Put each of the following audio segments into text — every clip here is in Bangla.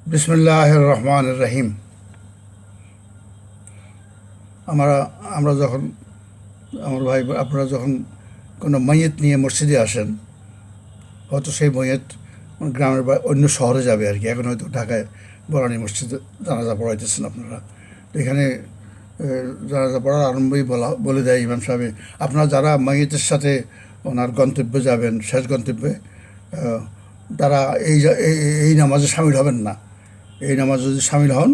বিসমিল্লাহির রহমানির রহিম। আমরা আমরা যখন আমার ভাই আপনারা যখন কোনো মাইয়ত নিয়ে মসজিদে আসেন, হয়তো সেই মাইয়ত গ্রামের বা অন্য শহরে যাবে আর কি। এখন হয়তো ঢাকায় বরানী মসজিদে জানাজা পড়াইতেছেন আপনারা। তো এখানে জানাজা পড়ার আরম্ভই বলে দেয় ইমাম সাহেব, আপনারা যারা মাইয়তের সাথে ওনার গন্তব্যে যাবেন, শেষ গন্তব্যে, তারা এই নামাজে সামিল হবেন না। এই নামাজ যদি সামিল হন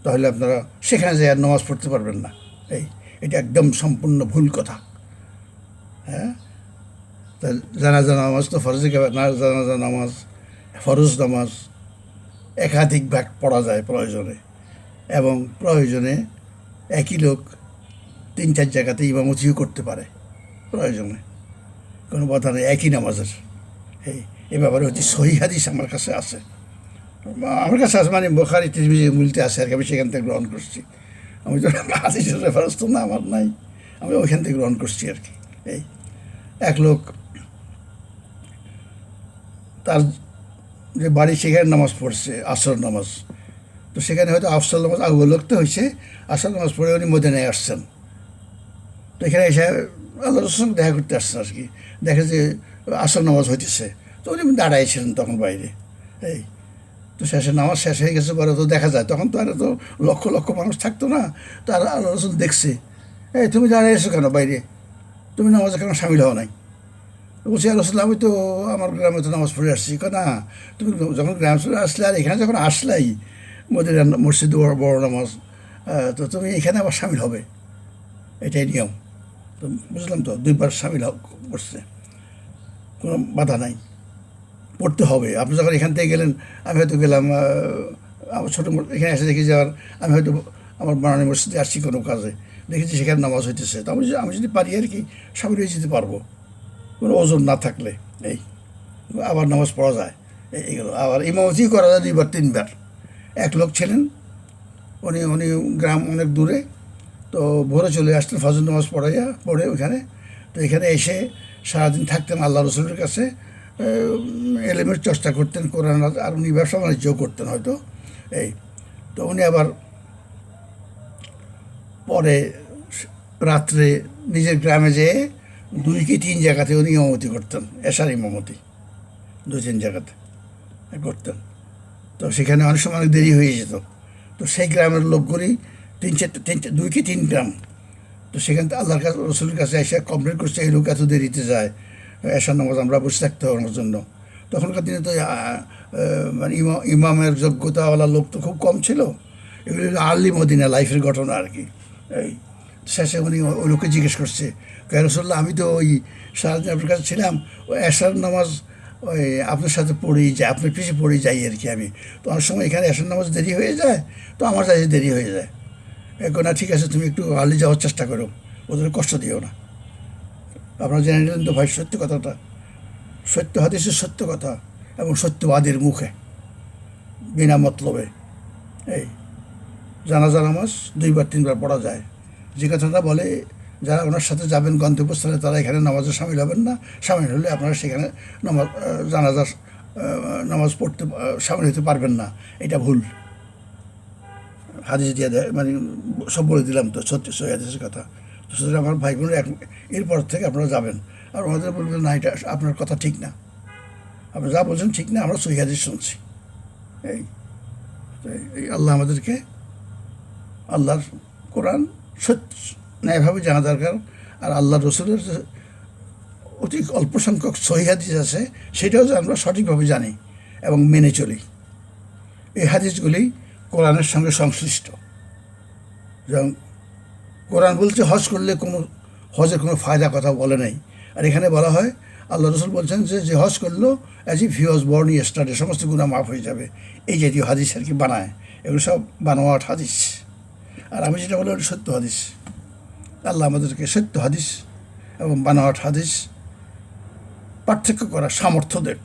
তাহলে আপনারা সেখানে যে আর নামাজ পড়তে পারবেন না। এটা একদম সম্পূর্ণ ভুল কথা। হ্যাঁ, তা জানাজা নামাজ তো জানাজা নামাজ, ফরজ নামাজ একাধিক ভাগ পড়া যায় প্রয়োজনে, এবং প্রয়োজনে একই লোক 3-4 জায়গাতে ইমামতিও করতে পারে প্রয়োজনে, কোনো কথা নেই একই নামাজের। এ ব্যাপারে হচ্ছে সহিহ হাদিস আমার কাছে আছে, মানে বুখারী তিরমিজি মিলতে আছে আর কি। আমি সেখান থেকে গ্রহণ করছি। আমি তো হাদিসের রেফারেন্স তো না আমার নাই, আমি ওইখান থেকে গ্রহণ করছি আর কি। এক লোক তার যে বাড়ি সেখানে নামাজ পড়ছে আসর নামাজ, তো সেখানে হয়তো আসর নামাজ লোকতে হয়েছে, আসর নামাজ পড়ে উনি মদিনায় আসছেন। তো এখানে এসে আল্লাহ রসুলের সঙ্গে দেখা করতে আসছেন আর কি। দেখে যে আসর নামাজ হইতেছে, তো উনি দাঁড়াইছিলেন তখন বাইরে। তো শেষে নামাজ শেষ হয়ে গেছে পরে তো দেখা যায়, তখন তো আর তো লক্ষ লক্ষ মানুষ থাকতো না। তো আর আল্লাহ রসুল দেখছে, তুমি দাঁড়িয়েছো কেন বাইরে, তুমি নামাজে কেন সামিল হও নাই? বলছি আর রসুল, আমি তো আমার গ্রামে তো নামাজ পড়ে আসছি। না, তুমি যখন গ্রাম চলে আসলে আর এখানে যখন আসলাই মদিনা মসজিদ বড় নামাজ, তো তুমি এখানে আবার সামিল হবে, এটাই নিয়ম। তো বুঝলাম, তো 2বার সামিল করছে, কোনো বাধা নাই, পড়তে হবে। আপনি যখন এখান থেকে গেলেন, আমি হয়তো গেলাম আমার ছোটো এখানে এসে দেখি যাওয়ার, আমি হয়তো আমার বানানি মসজিদে আসছি কোনো কাজে, দেখেছি সেখানে নামাজ হইতেছে, তো আমি যদি পারি আর কি সামিল হয়ে যেতে পারবো, কোনো ওজন না থাকলে। আবার নামাজ পড়া যায়। এইগুলো আবার ইমামতিও করা যায় 2-3বার। এক লোক ছিলেন, উনি গ্রাম অনেক দূরে, তো ভোরে চলে আসতেন ফজর নামাজ পড়ে ওইখানে। তো এখানে এসে সারাদিন থাকতেন আল্লাহ রসুলের কাছে, এলেমের চর্চা করতেন, কোরআন, আর উনি ব্যবসা বাণিজ্যও করতেন হয়তো। তো উনি আবার পরে রাত্রে নিজের গ্রামে যেয়ে 2 কি 3 জায়গাতে উনি ইমামতি করতেন, এশার ইমামতি 2-3 জায়গাতে করতেন। তো সেখানে অনেক সময় অনেক দেরি হয়ে যেত। তো সেই গ্রামের লোকগুলি 2 কি 3 গ্রাম, তো সেখান থেকে আল্লাহর কাছে রসুলের কাছে এসে কমপ্লেন করছে, এই লোক এত দেরিতে যায়, এশার নামাজ আমরা বসে থাকতে হবে আমার জন্য। তখনকার দিনে তো মানে ইমামের যোগ্যতাওয়ালা লোক তো খুব কম ছিল। এগুলি আর্লি মদিনা লাইফের ঘটনা আর কি। শেষে উনি ওই লোককে জিজ্ঞেস করছে, রসুল্লাহ, আমি তো ওই সারাদিন আপনার কাছে ছিলাম, ওই এশার নামাজ ওই আপনার সাথে পড়েই যাই, আপনার পিছিয়ে পড়েই যাই আর কি আমি। তো অনেক সময় এখানে এশার নামাজ দেরি হয়ে যায়, তো আমার কাছে দেরি হয়ে যায়। না, ঠিক আছে, তুমি একটু আর্লি যাওয়ার চেষ্টা করো, ওদের কষ্ট দিও না। আপনারা জেনে নিলেন তো ভাই, সত্য কথাটা, সত্য হাদিসের সত্য কথা, এবং সত্যবাদীর মুখে বিনা মতলবে জানাজা নামাজ 2-3বার পড়া যায়। যে কথাটা বলে, যারা ওনার সাথে যাবেন গন্তব্যস্থলে, তারা এখানে নামাজে সামিল হবেন না। সামিল হলে আপনারা সেখানে জানাজার নামাজ পড়তে সামিল হতে পারবেন না, এটা ভুল। হাদিস দিয়ে দেয়, মানে সব বলে দিলাম তো, সত্যি সহি হাদিসের কথা। তো সুতরাং আমার ভাই বোনের এরপর থেকে আপনারা যাবেন, আর ওনাদের বলবেন না, এটা আপনার কথা ঠিক না, আপনি যা বলছেন ঠিক না, আমরা সহি হাদিস শুনছি। এই আল্লাহ আমাদেরকে আল্লাহর কোরআন ন্যায়ভাবে জানা দরকার। আর আল্লাহ রসুলের অতি অল্প সংখ্যক সহি হাদিস আছে, সেটাও যে আমরা সঠিকভাবে জানি এবং মেনে চলি। এই হাদিসগুলি কোরআনের সঙ্গে সংশ্লিষ্ট। যেমন কোরআন বলছে হজ করলে হজের কোনো ফায়দা কথা বলে নাই, আর এখানে বলা হয় আল্লাহ রসুল বলছেন যে হজ করলো as if he was born yesterday, সমস্ত গুনাহ মাফ হয়ে যাবে। এই জাতীয় হাদিস আর কি বানায়, এগুলো সব বানোয়াট হাদিস। আর আমি যেটা বলি ওটা সত্য হাদিস। আল্লাহ আমাদেরকে সত্য হাদিস এবং বানোয়াট হাদিস পার্থক্য করার সামর্থ্য দেখ।